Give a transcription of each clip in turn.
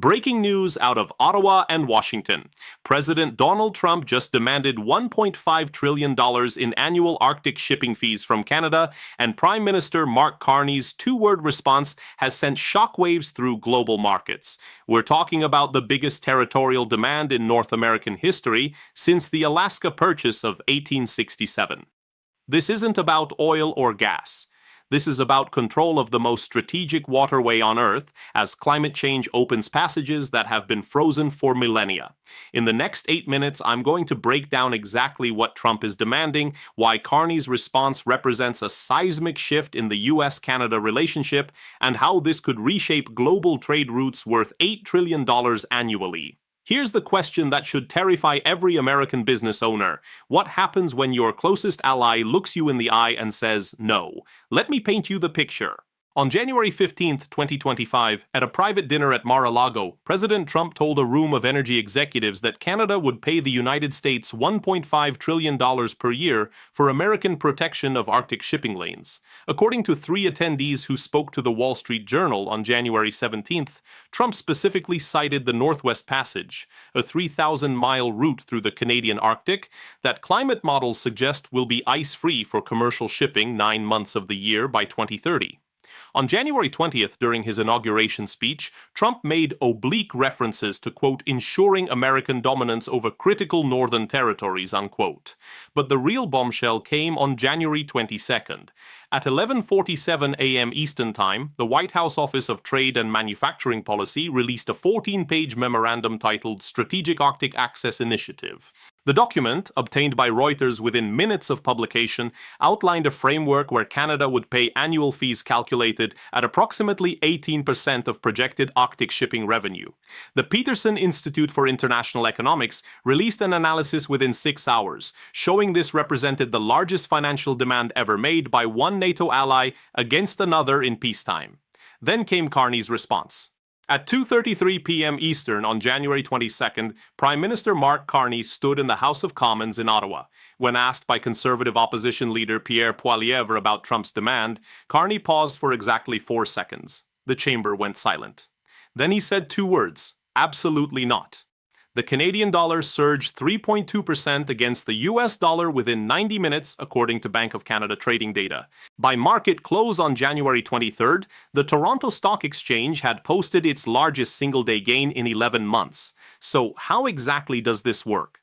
Breaking news out of Ottawa and Washington. President Donald Trump just demanded $1.5 trillion in annual Arctic shipping fees from Canada, and Prime Minister Mark Carney's two-word response has sent shockwaves through global markets. We're talking about the biggest territorial demand in North American history since the Alaska Purchase of 1867. This isn't about oil or gas. This is about control of the most strategic waterway on Earth as climate change opens passages that have been frozen for millennia. In the next 8 minutes, I'm going to break down exactly what Trump is demanding, why Carney's response represents a seismic shift in the US-Canada relationship, and how this could reshape global trade routes worth $8 trillion annually. Here's the question that should terrify every American business owner. What happens when your closest ally looks you in the eye and says no? Let me paint you the picture. On January 15, 2025, at a private dinner at Mar-a-Lago, President Trump told a room of energy executives that Canada would pay the United States $1.5 trillion per year for American protection of Arctic shipping lanes. According to 3 attendees who spoke to the Wall Street Journal on January 17th, Trump specifically cited the Northwest Passage, a 3,000-mile route through the Canadian Arctic that climate models suggest will be ice-free for commercial shipping 9 months of the year by 2030. On January 20th, during his inauguration speech, Trump made oblique references to, quote, ensuring American dominance over critical northern territories, unquote. But the real bombshell came on January 22nd. At 11:47 a.m. Eastern Time, the White House Office of Trade and Manufacturing Policy released a 14-page memorandum titled Strategic Arctic Access Initiative. The document, obtained by Reuters within minutes of publication, outlined a framework where Canada would pay annual fees calculated at approximately 18% of projected Arctic shipping revenue. The Peterson Institute for International Economics released an analysis within 6 hours, showing this represented the largest financial demand ever made by one NATO ally against another in peacetime. Then came Carney's response. At 2:33 p.m. Eastern on January 22nd, Prime Minister Mark Carney stood in the House of Commons in Ottawa. When asked by Conservative opposition leader Pierre Poilievre about Trump's demand, Carney paused for exactly 4 seconds. The chamber went silent. Then he said 2 words: absolutely not. The Canadian dollar surged 3.2% against the US dollar within 90 minutes, according to Bank of Canada trading data. By market close on January 23rd, the Toronto Stock Exchange had posted its largest single-day gain in 11 months. So how exactly does this work?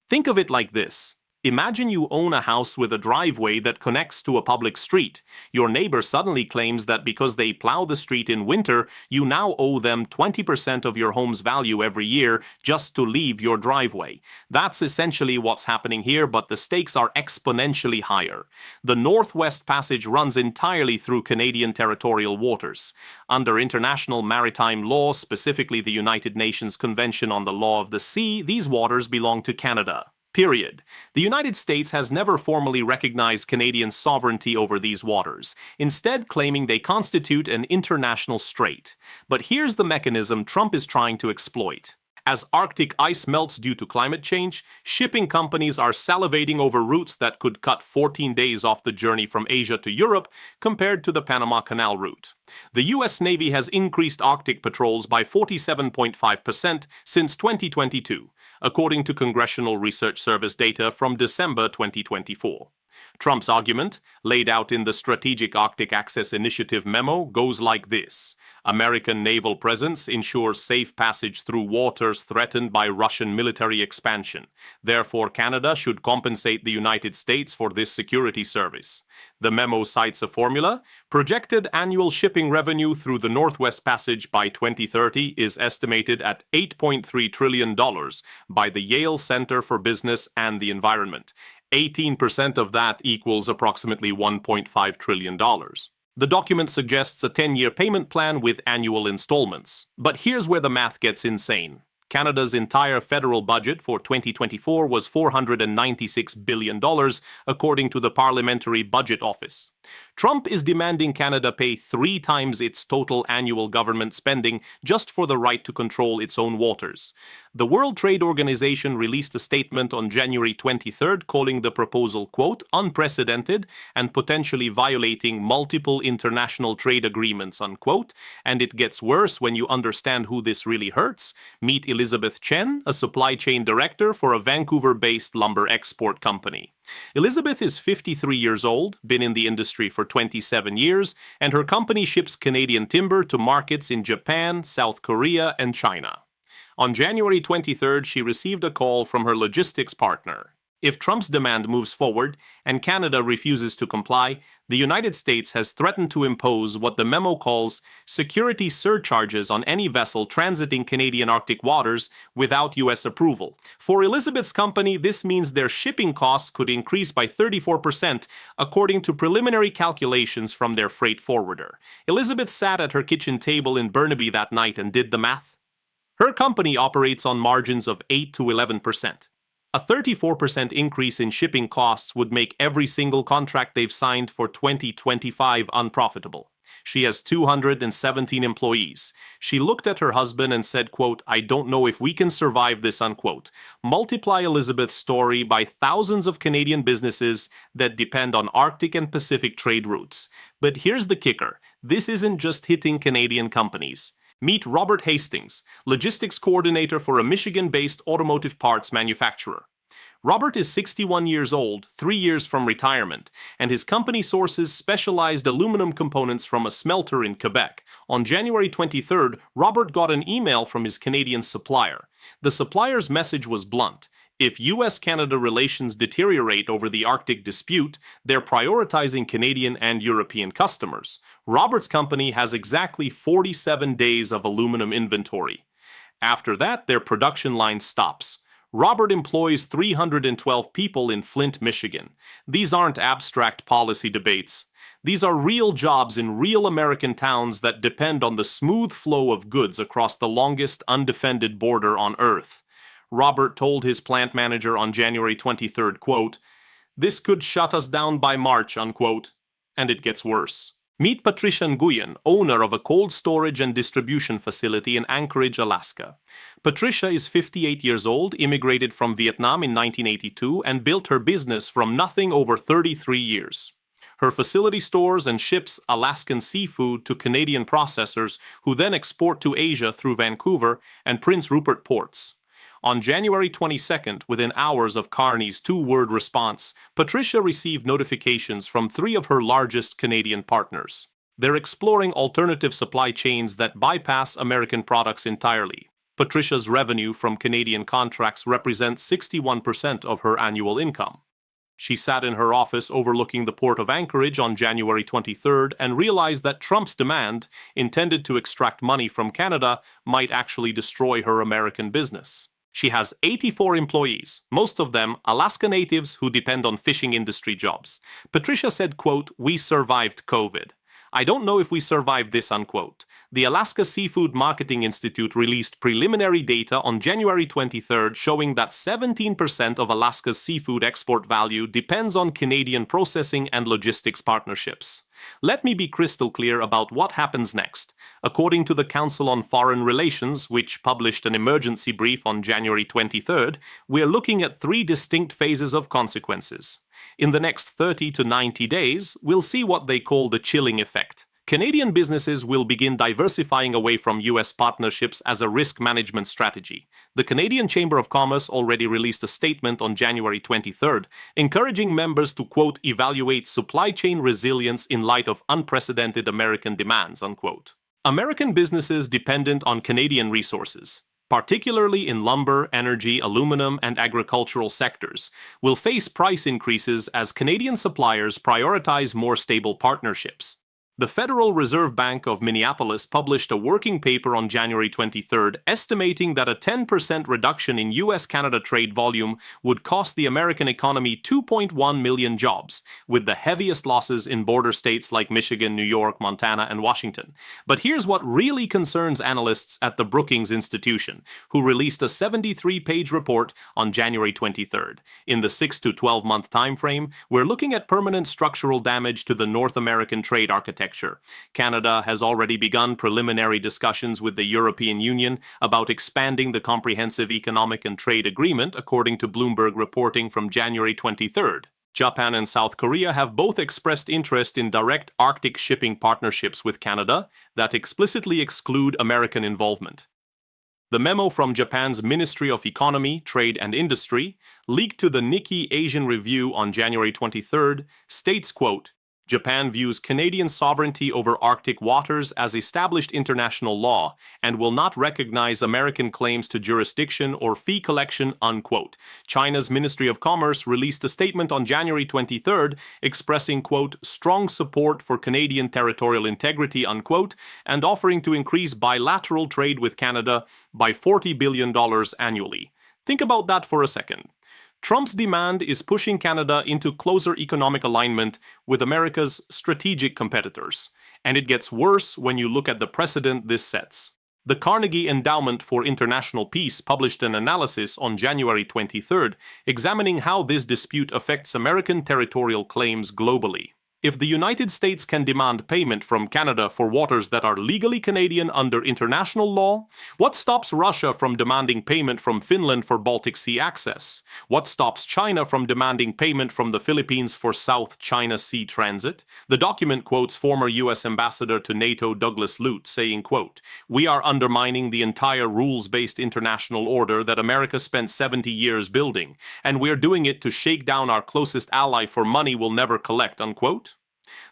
Think of it like this. Imagine you own a house with a driveway that connects to a public street. Your neighbor suddenly claims that because they plow the street in winter, you now owe them 20% of your home's value every year just to leave your driveway. That's essentially what's happening here, but the stakes are exponentially higher. The Northwest Passage runs entirely through Canadian territorial waters. Under international maritime law, specifically the United Nations Convention on the Law of the Sea, these waters belong to Canada. Period. The United States has never formally recognized Canadian sovereignty over these waters, instead claiming they constitute an international strait. But here's the mechanism Trump is trying to exploit. As Arctic ice melts due to climate change, shipping companies are salivating over routes that could cut 14 days off the journey from Asia to Europe compared to the Panama Canal route. The U.S. Navy has increased Arctic patrols by 47.5% since 2022, according to Congressional Research Service data from December 2024. Trump's argument, laid out in the Strategic Arctic Access Initiative memo, goes like this. American naval presence ensures safe passage through waters threatened by Russian military expansion. Therefore, Canada should compensate the United States for this security service. The memo cites a formula. Projected annual shipping revenue through the Northwest Passage by 2030 is estimated at $8.3 trillion by the Yale Center for Business and the Environment. 18% of that equals approximately $1.5 trillion. The document suggests a 10-year payment plan with annual installments. But here's where the math gets insane. Canada's entire federal budget for 2024 was $496 billion, according to the Parliamentary Budget Office. Trump is demanding Canada pay 3 times its total annual government spending just for the right to control its own waters. The World Trade Organization released a statement on January 23rd calling the proposal, quote, unprecedented and potentially violating multiple international trade agreements, unquote. And it gets worse when you understand who this really hurts. Meet Elizabeth Chen, a supply chain director for a Vancouver-based lumber export company. Elizabeth is 53 years old, been in the industry for 27 years, and her company ships Canadian timber to markets in Japan, South Korea, and China. On January 23rd, she received a call from her logistics partner. If Trump's demand moves forward and Canada refuses to comply, the United States has threatened to impose what the memo calls security surcharges on any vessel transiting Canadian Arctic waters without U.S. approval. For Elizabeth's company, this means their shipping costs could increase by 34%, according to preliminary calculations from their freight forwarder. Elizabeth sat at her kitchen table in Burnaby that night and did the math. Her company operates on margins of 8 to 11%. A 34% increase in shipping costs would make every single contract they've signed for 2025 unprofitable. She has 217 employees. She looked at her husband and said, quote, I don't know if we can survive this, unquote. Multiply Elizabeth's story by thousands of Canadian businesses that depend on Arctic and Pacific trade routes. But here's the kicker. This isn't just hitting Canadian companies. Meet Robert Hastings, logistics coordinator for a Michigan-based automotive parts manufacturer. Robert is 61 years old, 3 years from retirement, and his company sources specialized aluminum components from a smelter in Quebec. On January 23rd, Robert got an email from his Canadian supplier. The supplier's message was blunt. If U.S.-Canada relations deteriorate over the Arctic dispute, they're prioritizing Canadian and European customers. Robert's company has exactly 47 days of aluminum inventory. After that, their production line stops. Robert employs 312 people in Flint, Michigan. These aren't abstract policy debates. These are real jobs in real American towns that depend on the smooth flow of goods across the longest undefended border on Earth. Robert told his plant manager on January 23rd, quote, this could shut us down by March, unquote. And it gets worse. Meet Patricia Nguyen, owner of a cold storage and distribution facility in Anchorage, Alaska. Patricia is 58 years old, immigrated from Vietnam in 1982, and built her business from nothing over 33 years. Her facility stores and ships Alaskan seafood to Canadian processors who then export to Asia through Vancouver and Prince Rupert ports. On January 22nd, within hours of Carney's 2-word response, Patricia received notifications from 3 of her largest Canadian partners. They're exploring alternative supply chains that bypass American products entirely. Patricia's revenue from Canadian contracts represents 61% of her annual income. She sat in her office overlooking the port of Anchorage on January 23rd and realized that Trump's demand, intended to extract money from Canada, might actually destroy her American business. She has 84 employees, most of them Alaska natives who depend on fishing industry jobs. Patricia said, quote, we survived COVID. I don't know if we survived this, unquote. The Alaska Seafood Marketing Institute released preliminary data on January 23rd showing that 17% of Alaska's seafood export value depends on Canadian processing and logistics partnerships. Let me be crystal clear about what happens next. According to the Council on Foreign Relations, which published an emergency brief on January 23rd, we're looking at 3 distinct phases of consequences. In the next 30 to 90 days, we'll see what they call the chilling effect. Canadian businesses will begin diversifying away from U.S. partnerships as a risk management strategy. The Canadian Chamber of Commerce already released a statement on January 23rd, encouraging members to, quote, evaluate supply chain resilience in light of unprecedented American demands, unquote. American businesses dependent on Canadian resources, particularly in lumber, energy, aluminum, and agricultural sectors, will face price increases as Canadian suppliers prioritize more stable partnerships. The Federal Reserve Bank of Minneapolis published a working paper on January 23rd estimating that a 10% reduction in US-Canada trade volume would cost the American economy 2.1 million jobs, with the heaviest losses in border states like Michigan, New York, Montana, and Washington. But here's what really concerns analysts at the Brookings Institution, who released a 73-page report on January 23rd. In the 6 to 12-month time frame, we're looking at permanent structural damage to the North American trade architecture. Canada has already begun preliminary discussions with the European Union about expanding the Comprehensive Economic and Trade Agreement, according to Bloomberg reporting from January 23rd. Japan and South Korea have both expressed interest in direct Arctic shipping partnerships with Canada that explicitly exclude American involvement. The memo from Japan's Ministry of Economy, Trade and Industry, leaked to the Nikkei Asian Review on January 23rd, states, quote, Japan views Canadian sovereignty over Arctic waters as established international law and will not recognize American claims to jurisdiction or fee collection, unquote. China's Ministry of Commerce released a statement on January 23rd expressing, quote, strong support for Canadian territorial integrity, unquote, and offering to increase bilateral trade with Canada by $40 billion annually. Think about that for a second. Trump's demand is pushing Canada into closer economic alignment with America's strategic competitors, and it gets worse when you look at the precedent this sets. The Carnegie Endowment for International Peace published an analysis on January 23rd examining how this dispute affects American territorial claims globally. If the United States can demand payment from Canada for waters that are legally Canadian under international law, what stops Russia from demanding payment from Finland for Baltic Sea access? What stops China from demanding payment from the Philippines for South China Sea transit? The document quotes former U.S. Ambassador to NATO Douglas Lute saying, quote, we are undermining the entire rules-based international order that America spent 70 years building, and we're doing it to shake down our closest ally for money we'll never collect, unquote.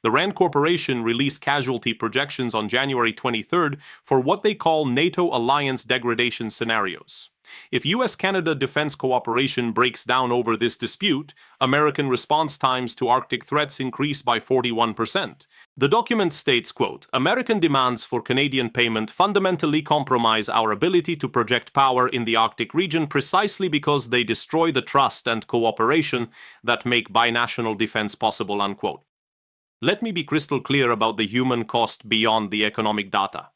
The RAND Corporation released casualty projections on January 23rd for what they call NATO alliance degradation scenarios. If U.S.-Canada defense cooperation breaks down over this dispute, American response times to Arctic threats increase by 41%. The document states, quote, American demands for Canadian payment fundamentally compromise our ability to project power in the Arctic region precisely because they destroy the trust and cooperation that make binational defense possible, unquote. Let me be crystal clear about the human cost beyond the economic data.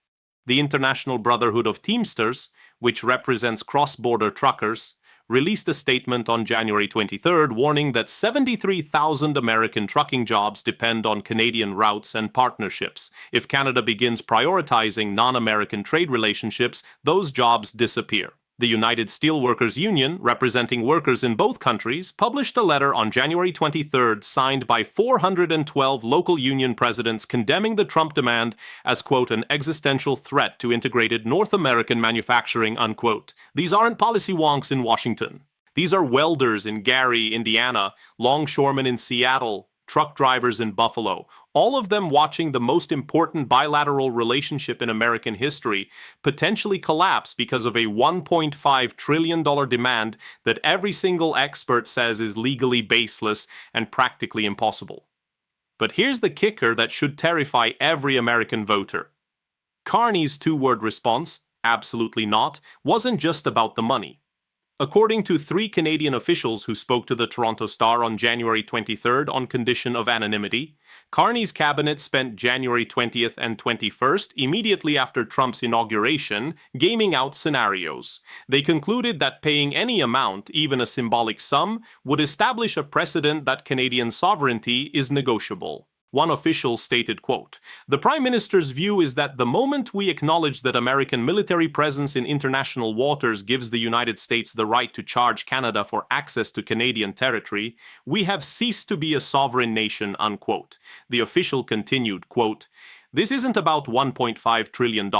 The International Brotherhood of Teamsters, which represents cross-border truckers, released a statement on January 23rd warning that 73,000 American trucking jobs depend on Canadian routes and partnerships. If Canada begins prioritizing non-American trade relationships, those jobs disappear. The United Steelworkers Union, representing workers in both countries, published a letter on January 23rd signed by 412 local union presidents condemning the Trump demand as, quote, an existential threat to integrated North American manufacturing, unquote. These aren't policy wonks in Washington. These are welders in Gary, Indiana, longshoremen in Seattle, truck drivers in Buffalo, all of them watching the most important bilateral relationship in American history potentially collapse because of a $1.5 trillion demand that every single expert says is legally baseless and practically impossible. But here's the kicker that should terrify every American voter. Carney's two-word response, absolutely not, wasn't just about the money. According to 3 Canadian officials who spoke to the Toronto Star on January 23rd on condition of anonymity, Carney's cabinet spent January 20th and 21st, immediately after Trump's inauguration, gaming out scenarios. They concluded that paying any amount, even a symbolic sum, would establish a precedent that Canadian sovereignty is negotiable. One official stated, quote, the Prime Minister's view is that the moment we acknowledge that American military presence in international waters gives the United States the right to charge Canada for access to Canadian territory, we have ceased to be a sovereign nation, unquote. The official continued, quote, this isn't about $1.5 trillion.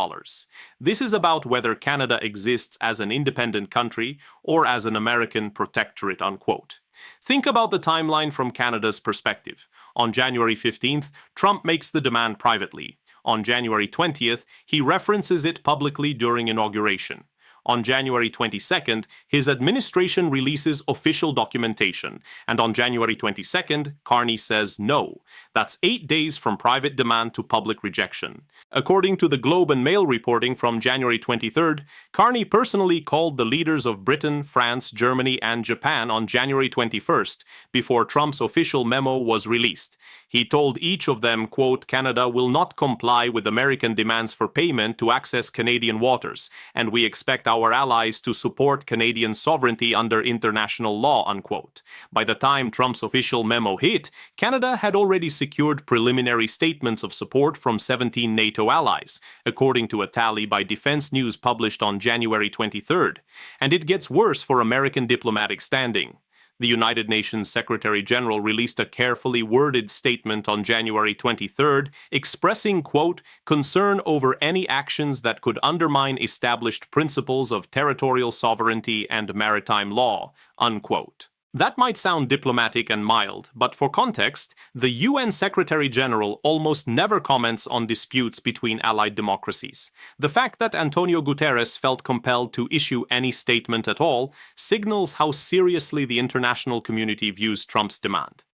This is about whether Canada exists as an independent country or as an American protectorate, unquote. Think about the timeline from Canada's perspective. On January 15th, Trump makes the demand privately. On January 20th, he references it publicly during inauguration. On January 22nd, his administration releases official documentation, and on January 22nd, Carney says no. That's 8 days from private demand to public rejection. According to the Globe and Mail reporting from January 23rd, Carney personally called the leaders of Britain, France, Germany, and Japan on January 21st, before Trump's official memo was released. He told each of them, quote, "Canada will not comply with American demands for payment to access Canadian waters, and we expect our allies to support Canadian sovereignty under international law," unquote. By the time Trump's official memo hit, Canada had already secured preliminary statements of support from 17 NATO allies, according to a tally by Defense News published on January 23rd. And it gets worse for American diplomatic standing. The United Nations Secretary-General released a carefully worded statement on January 23rd expressing, quote, "concern over any actions that could undermine established principles of territorial sovereignty and maritime law," unquote. That might sound diplomatic and mild, but for context, the UN Secretary-General almost never comments on disputes between allied democracies. The fact that Antonio Guterres felt compelled to issue any statement at all signals how seriously the international community views Trump's demand.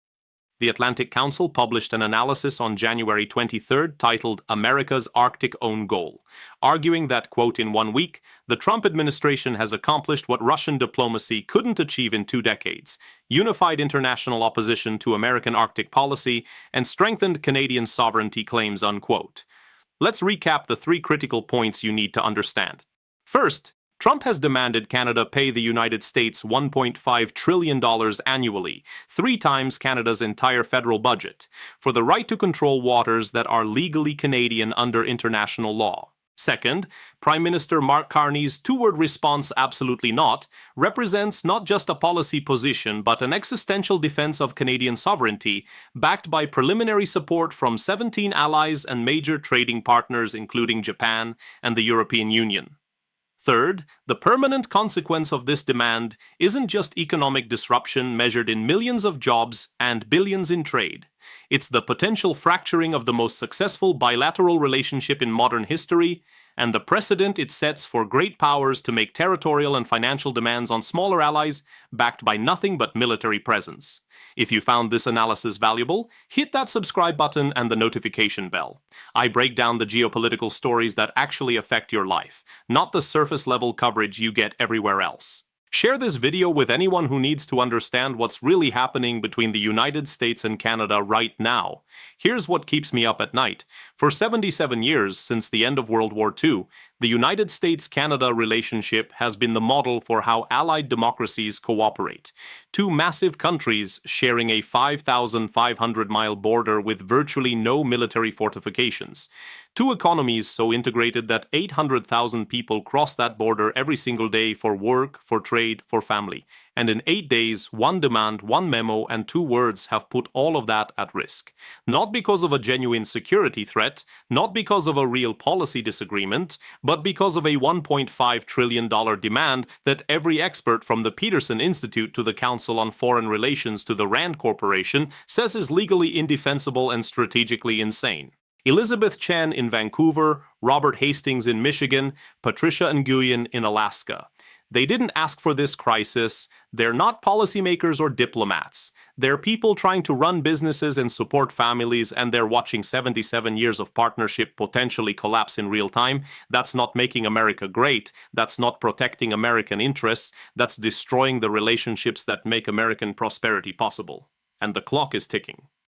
The Atlantic Council published an analysis on January 23rd titled "America's Arctic Own Goal," arguing that, quote, "in 1 week, the Trump administration has accomplished what Russian diplomacy couldn't achieve in 2 decades, unified international opposition to American Arctic policy, and strengthened Canadian sovereignty claims," unquote. Let's recap the 3 critical points you need to understand. First, Trump has demanded Canada pay the United States $1.5 trillion annually, 3 times Canada's entire federal budget, for the right to control waters that are legally Canadian under international law. Second, Prime Minister Mark Carney's 2-word response, "absolutely not," represents not just a policy position but an existential defense of Canadian sovereignty, backed by preliminary support from 17 allies and major trading partners including Japan and the European Union. Third, the permanent consequence of this demand isn't just economic disruption measured in millions of jobs and billions in trade. It's the potential fracturing of the most successful bilateral relationship in modern history, and the precedent it sets for great powers to make territorial and financial demands on smaller allies backed by nothing but military presence. If you found this analysis valuable, hit that subscribe button and the notification bell. I break down the geopolitical stories that actually affect your life, not the surface-level coverage you get everywhere else. Share this video with anyone who needs to understand what's really happening between the United States and Canada right now. Here's what keeps me up at night. For 77 years, since the end of World War II, the United States-Canada relationship has been the model for how allied democracies cooperate. 2 massive countries sharing a 5,500-mile border with virtually no military fortifications. 2 economies so integrated that 800,000 people cross that border every single day for work, for trade, for family. And in 8 days, 1 demand, 1 memo, and 2 words have put all of that at risk. Not because of a genuine security threat, not because of a real policy disagreement, but because of a $1.5 trillion demand that every expert from the Peterson Institute to the Council on Foreign Relations to the Rand Corporation says is legally indefensible and strategically insane. Elizabeth Chen in Vancouver, Robert Hastings in Michigan, Patricia Nguyen in Alaska. They didn't ask for this crisis. They're not policymakers or diplomats. They're people trying to run businesses and support families, and they're watching 77 years of partnership potentially collapse in real time. That's not making America great. That's not protecting American interests. That's destroying the relationships that make American prosperity possible. And the clock is ticking.